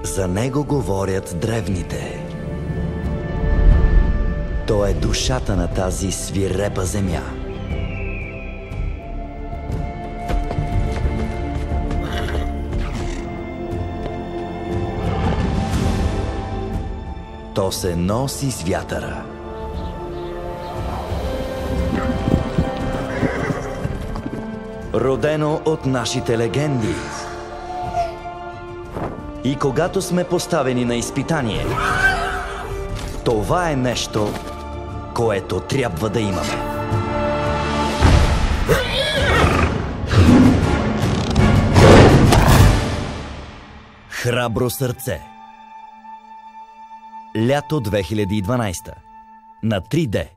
За него говорят древните. Той е душата на тази свирепа земя. То се носи с вятъра. Родено от нашите легенди. И когато сме поставени на изпитание, това е нещо, което трябва да имаме. Храбро сърце. Лято 2012. На 3D.